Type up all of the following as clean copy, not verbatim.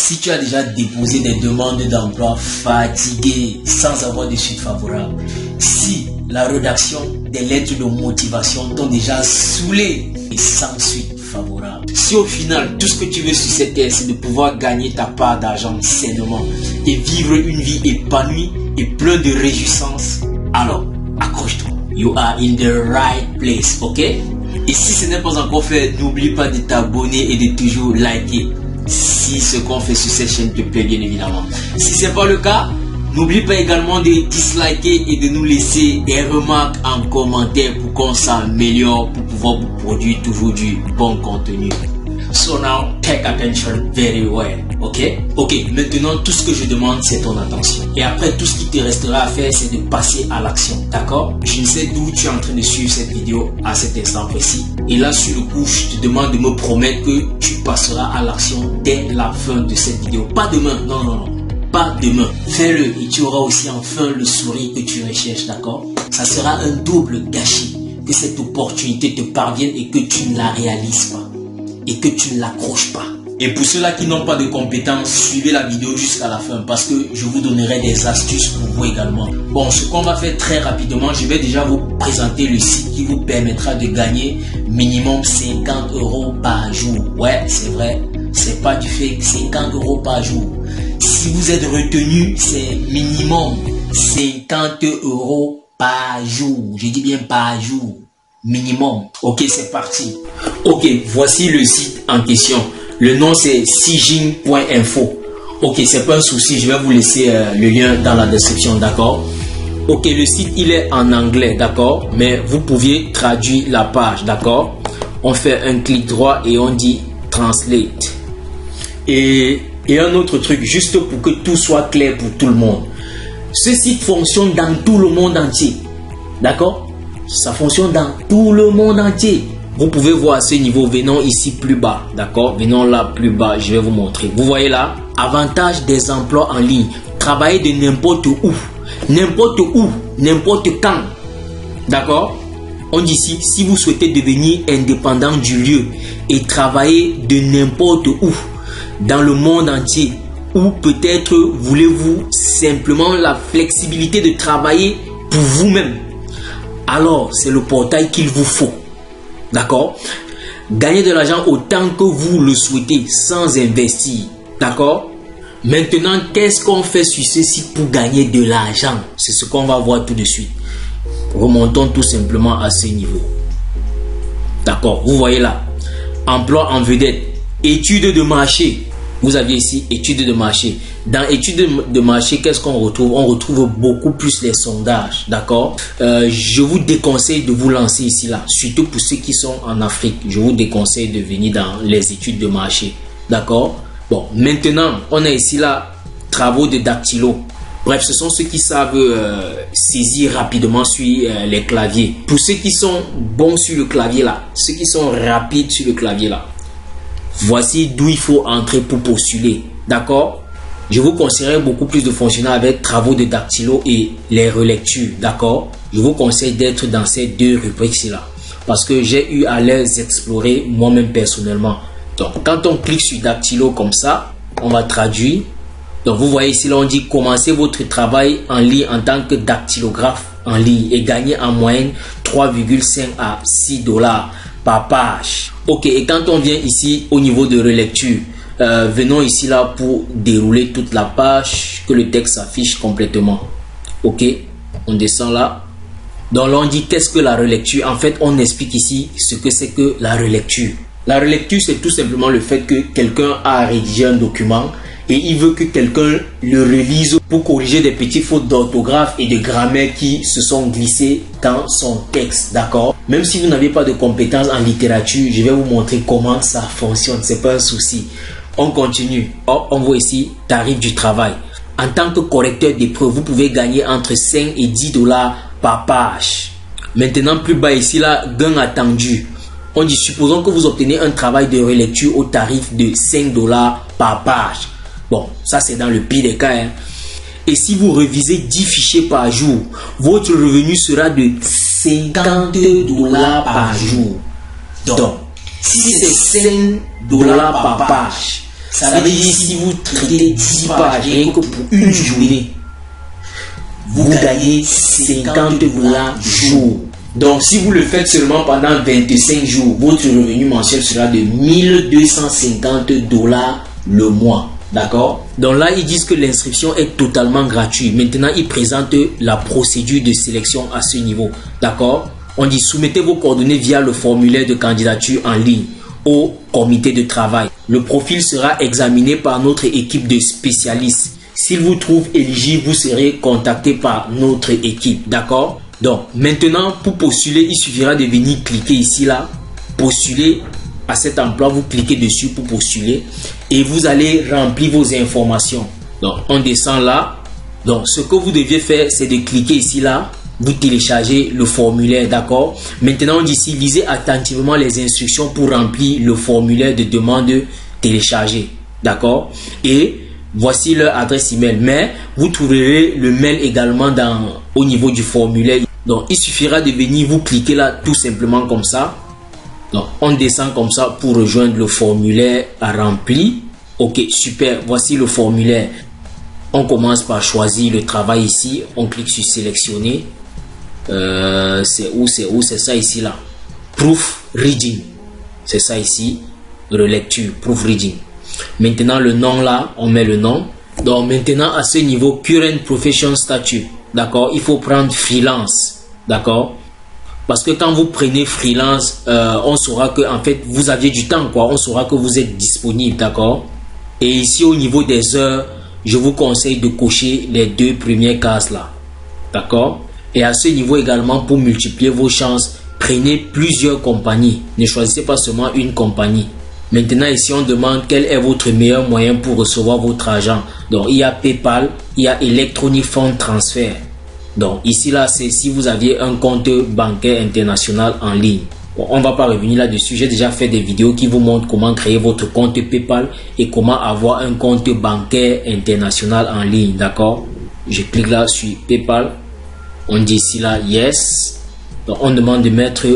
Si tu as déjà déposé des demandes d'emploi fatiguées sans avoir de suite favorable, si la rédaction des lettres de motivation t'ont déjà saoulé et sans suite favorable, si au final tout ce que tu veux sur cette terre c'est de pouvoir gagner ta part d'argent sainement et vivre une vie épanouie et pleine de réjouissance, alors accroche-toi. You are in the right place, ok? Et si ce n'est pas encore fait, n'oublie pas de t'abonner et de toujours liker si ce qu'on fait sur cette chaîne te plaît, bien évidemment. Si ce n'est pas le cas, n'oublie pas également de disliker et de nous laisser des remarques en commentaire pour qu'on s'améliore, pour pouvoir vous produire toujours du bon contenu. So now, take attention very well, ok? Ok, maintenant tout ce que je demande c'est ton attention. Et après tout ce qui te restera à faire c'est de passer à l'action, d'accord? Je ne sais d'où tu es en train de suivre cette vidéo à cet instant précis. Et là sur le coup, je te demande de me promettre que tu passeras à l'action dès la fin de cette vidéo. Pas demain, non, non, non. Pas demain. Fais-le et tu auras aussi enfin le sourire que tu recherches, d'accord? Ça sera un double gâchis que cette opportunité te parvienne et que tu ne la réalises pas. Et que tu ne l'accroches pas. Et pour ceux-là qui n'ont pas de compétences, suivez la vidéo jusqu'à la fin parce que je vous donnerai des astuces pour vous également. Bon, ce qu'on va faire très rapidement, je vais déjà vous présenter le site qui vous permettra de gagner minimum 50 € par jour. Ouais, c'est vrai, c'est pas du fake, 50 € par jour. Si vous êtes retenu, c'est minimum 50 € par jour. Je dis bien par jour. Minimum. Ok, c'est parti. Ok, voici le site en question. Le nom c'est Sijing.info. Ok, c'est pas un souci, je vais vous laisser le lien dans la description, d'accord? Ok, le site il est en anglais, d'accord? Mais vous pouviez traduire la page, d'accord? On fait un clic droit et on dit Translate. Et un autre truc, juste pour que tout soit clair pour tout le monde. Ce site fonctionne dans tout le monde entier, d'accord? Ça fonctionne dans tout le monde entier. Vous pouvez voir à ce niveau, venons ici plus bas, d'accord? Venons là plus bas, je vais vous montrer. Vous voyez là, avantage des emplois en ligne. Travailler de n'importe où, n'importe quand, d'accord? On dit ici, si vous souhaitez devenir indépendant du lieu et travailler de n'importe où, dans le monde entier, ou peut-être voulez-vous simplement la flexibilité de travailler pour vous-même, alors c'est le portail qu'il vous faut, d'accord? Gagner de l'argent autant que vous le souhaitez sans investir, d'accord? Maintenant, qu'est-ce qu'on fait sur ce site pour gagner de l'argent? C'est ce qu'on va voir tout de suite. Remontons tout simplement à ce niveau, d'accord? Vous voyez là, emploi en vedette, études de marché. Vous aviez ici études de marché. Dans études de marché, qu'est-ce qu'on retrouve? On retrouve beaucoup plus les sondages, d'accord? Je vous déconseille de vous lancer ici là, surtout pour ceux qui sont en Afrique. Je vous déconseille de venir dans les études de marché, d'accord? Bon, maintenant, on a ici là travaux de dactylo. Bref, ce sont ceux qui savent saisir rapidement sur les claviers. Pour ceux qui sont bons sur le clavier là, ceux qui sont rapides sur le clavier là, voici d'où il faut entrer pour postuler, d'accord? Je vous conseillerais beaucoup plus de fonctionner avec travaux de dactylo et les relectures, d'accord? Je vous conseille d'être dans ces deux rubriques-là parce que j'ai eu à les explorer moi-même personnellement. Donc, quand on clique sur dactylo comme ça, on va traduire. Donc, vous voyez ici, là, on dit commencez votre travail en ligne en tant que dactylographe en ligne et gagner en moyenne 3,5 à 6 $ par page. Ok, et quand on vient ici au niveau de relecture, venons ici là pour dérouler toute la page, que le texte s'affiche complètement. Ok, on descend là. Donc là on dit qu'est-ce que la relecture? En fait on explique ici ce que c'est que la relecture. La relecture c'est tout simplement le fait que quelqu'un a rédigé un document et il veut que quelqu'un le relise pour corriger des petites fautes d'orthographe et de grammaire qui se sont glissées dans son texte, d'accord? Même si vous n'avez pas de compétences en littérature, je vais vous montrer comment ça fonctionne, c'est pas un souci. On continue. Oh, on voit ici tarif du travail. En tant que correcteur d'épreuve, vous pouvez gagner entre 5 et 10 $ par page. Maintenant, plus bas ici, là, gain attendu. On dit, supposons que vous obtenez un travail de relecture au tarif de 5 $ par page. Bon, ça c'est dans le pire des cas, hein. Et si vous révisez 10 fichiers par jour, votre revenu sera de 50 $ par jour. Donc, si c'est 5 $ par page, Ça veut dire si vous traitez 10 pages rien que pour une journée, vous gagnez 50 $ jour. Donc si vous le faites seulement pendant 25 jours, votre revenu mensuel sera de 1250 $ le mois. D'accord? Donc là, ils disent que l'inscription est totalement gratuite. Maintenant, ils présentent la procédure de sélection à ce niveau. D'accord? On dit soumettez vos coordonnées via le formulaire de candidature en ligne au comité de travail. Le profil sera examiné par notre équipe de spécialistes. S'il vous trouve éligible, vous serez contacté par notre équipe. D'accord? Donc maintenant, pour postuler, il suffira de venir cliquer ici là, postuler à cet emploi. Vous cliquez dessus pour postuler et vous allez remplir vos informations. Donc on descend là. Donc ce que vous deviez faire, c'est de cliquer ici là. Vous téléchargez le formulaire, d'accord? Maintenant, on dit ici, lisez attentivement les instructions pour remplir le formulaire de demande téléchargé, d'accord? Et voici leur adresse email. Mais vous trouverez le mail également au niveau du formulaire. Donc, il suffira de venir, vous cliquez là tout simplement comme ça. Donc, on descend comme ça pour rejoindre le formulaire à remplir. Ok, super. Voici le formulaire. On commence par choisir le travail ici. On clique sur sélectionner. C'est ça ici là. Proof reading. C'est ça ici. Relecture. Proof reading. Maintenant, le nom là, on met le nom. Donc, maintenant, à ce niveau, current profession statut. D'accord? Il faut prendre freelance. D'accord? Parce que quand vous prenez freelance, on saura que en fait, vous aviez du temps, quoi. On saura que vous êtes disponible. D'accord? Et ici, au niveau des heures, je vous conseille de cocher les 2 premières cases là. D'accord? Et à ce niveau également, pour multiplier vos chances, prenez plusieurs compagnies. Ne choisissez pas seulement une compagnie. Maintenant, ici, on demande quel est votre meilleur moyen pour recevoir votre argent. Donc, il y a PayPal, il y a Electronic Fund Transfer. Donc, ici, là, c'est si vous aviez un compte bancaire international en ligne. Bon, on ne va pas revenir là-dessus. J'ai déjà fait des vidéos qui vous montrent comment créer votre compte PayPal et comment avoir un compte bancaire international en ligne. D'accord? Je clique là sur PayPal. On dit ici là yes. Donc on demande de mettre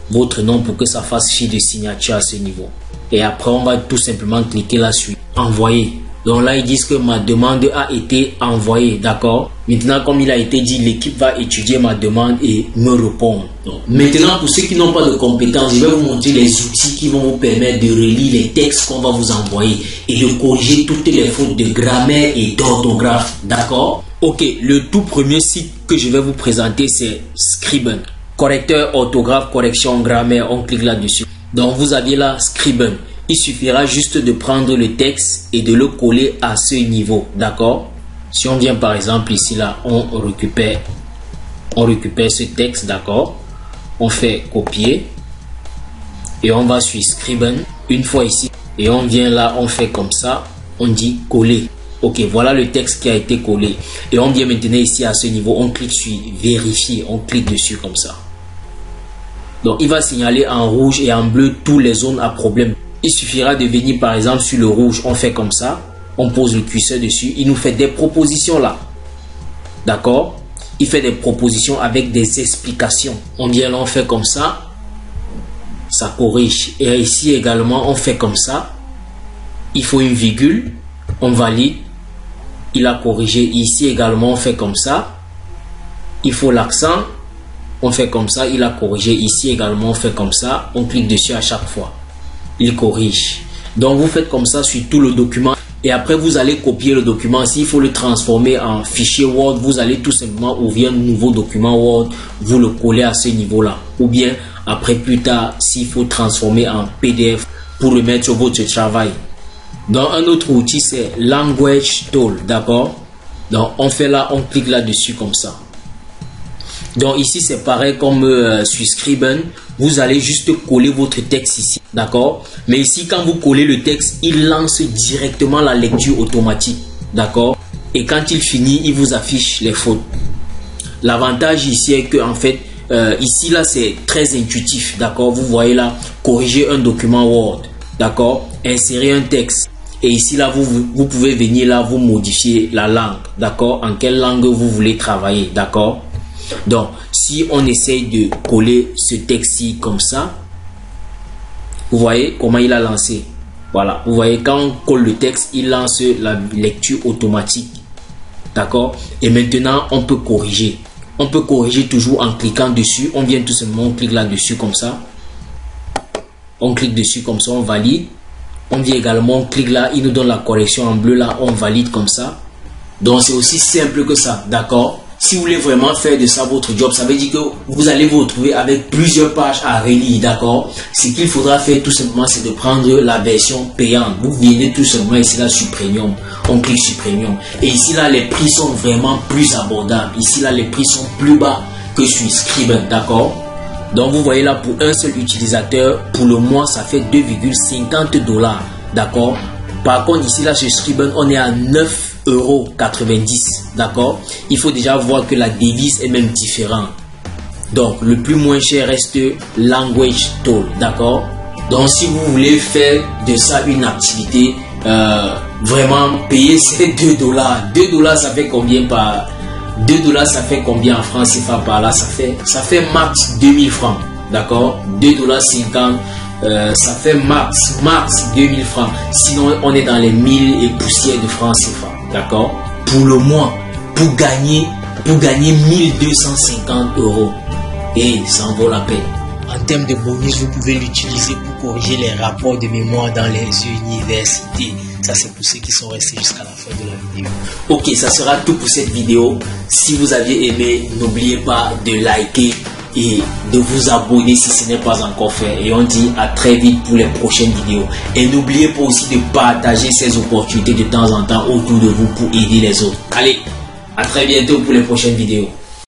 votre nom pour que ça fasse fi de signature à ce niveau. Et après on va tout simplement cliquer là sur envoyer. Donc là ils disent que ma demande a été envoyée. D'accord? Maintenant comme il a été dit, l'équipe va étudier ma demande et me répondre. Donc, maintenant pour ceux qui n'ont pas de compétences, je vais vous montrer les outils qui vont vous permettre de relire les textes qu'on va vous envoyer et de corriger toutes les fautes de grammaire et d'orthographe. D'accord? Ok, le tout premier site que je vais vous présenter, c'est Scriben. Correcteur, orthographe, correction, grammaire, on clique là-dessus. Donc, vous aviez là Scriben. Il suffira juste de prendre le texte et de le coller à ce niveau. D'accord? Si on vient par exemple ici, là, on récupère ce texte, d'accord? On fait copier et on va sur Scriben. Une fois ici et on vient là, on fait comme ça, on dit coller. Ok, voilà le texte qui a été collé. Et on vient maintenant ici à ce niveau, on clique sur vérifier, on clique dessus comme ça. Donc il va signaler en rouge et en bleu toutes les zones à problème. Il suffira de venir par exemple sur le rouge, on fait comme ça, on pose le curseur dessus, il nous fait des propositions là. D'accord? Il fait des propositions avec des explications. On vient là, on fait comme ça, ça corrige. Et ici également, on fait comme ça, il faut une virgule, on valide. Il a corrigé. Ici également on fait comme ça, il faut l'accent, on fait comme ça, il a corrigé. Ici également on fait comme ça, on clique dessus à chaque fois, il corrige. Donc vous faites comme ça sur tout le document et après vous allez copier le document. S'il faut le transformer en fichier Word, vous allez tout simplement ouvrir un nouveau document Word, vous le collez à ce niveau là, ou bien après plus tard s'il faut transformer en PDF pour remettre sur votre travail. Donc un autre outil c'est Language Tool, d'accord? Donc on fait là, on clique là-dessus comme ça. Donc ici c'est pareil comme sur Scriben, vous allez juste coller votre texte ici, d'accord? Mais ici quand vous collez le texte, il lance directement la lecture automatique, d'accord? Et quand il finit, il vous affiche les fautes. L'avantage ici est que en fait, ici là c'est très intuitif, d'accord? Vous voyez là, corriger un document Word, d'accord? Insérer un texte. Et ici là vous pouvez venir là, vous modifier la langue, d'accord? En quelle langue vous voulez travailler, d'accord? Donc si on essaye de coller ce texte-ci comme ça, vous voyez comment il a lancé. Voilà, vous voyez, quand on colle le texte, il lance la lecture automatique. D'accord? Et maintenant, on peut corriger. On peut corriger toujours en cliquant dessus. On vient tout simplement, on clique là-dessus comme ça. On clique dessus comme ça, on valide. On vient également, on clique là, il nous donne la correction en bleu là, on valide comme ça. Donc c'est aussi simple que ça, d'accord? Si vous voulez vraiment faire de ça votre job, ça veut dire que vous allez vous retrouver avec plusieurs pages à relire, d'accord? Ce qu'il faudra faire tout simplement, c'est de prendre la version payante. Vous venez tout simplement ici là sur Premium, on clique sur Premium. Et ici là, les prix sont vraiment plus abordables. Ici là, les prix sont plus bas que sur Scribd, d'accord? Donc vous voyez là, pour un seul utilisateur, pour le mois, ça fait 2,50 $, d'accord? Par contre, ici là, sur Scribd, on est à 9,90 €, d'accord? Il faut déjà voir que la devise est même différente. Donc, le plus moins cher reste Language Tool, d'accord? Donc, si vous voulez faire de ça une activité, vraiment payer ces 2 $. 2 $, ça fait combien par 2 $, ça fait combien en francs CFA par là? Ça fait max 2000 francs, d'accord? 2,50 $, ça fait max 2000 francs. Sinon, on est dans les 1000 et poussières de francs CFA, d'accord? Pour le mois, pour gagner 1250 €. Et ça en vaut la peine. En termes de bonus, vous pouvez l'utiliser pour corriger les rapports de mémoire dans les universités. Ça, c'est pour ceux qui sont restés jusqu'à la fin de la vidéo. Ok, ça sera tout pour cette vidéo. Si vous aviez aimé, n'oubliez pas de liker et de vous abonner si ce n'est pas encore fait. Et on dit à très vite pour les prochaines vidéos. Et n'oubliez pas aussi de partager ces opportunités de temps en temps autour de vous pour aider les autres. Allez, à très bientôt pour les prochaines vidéos.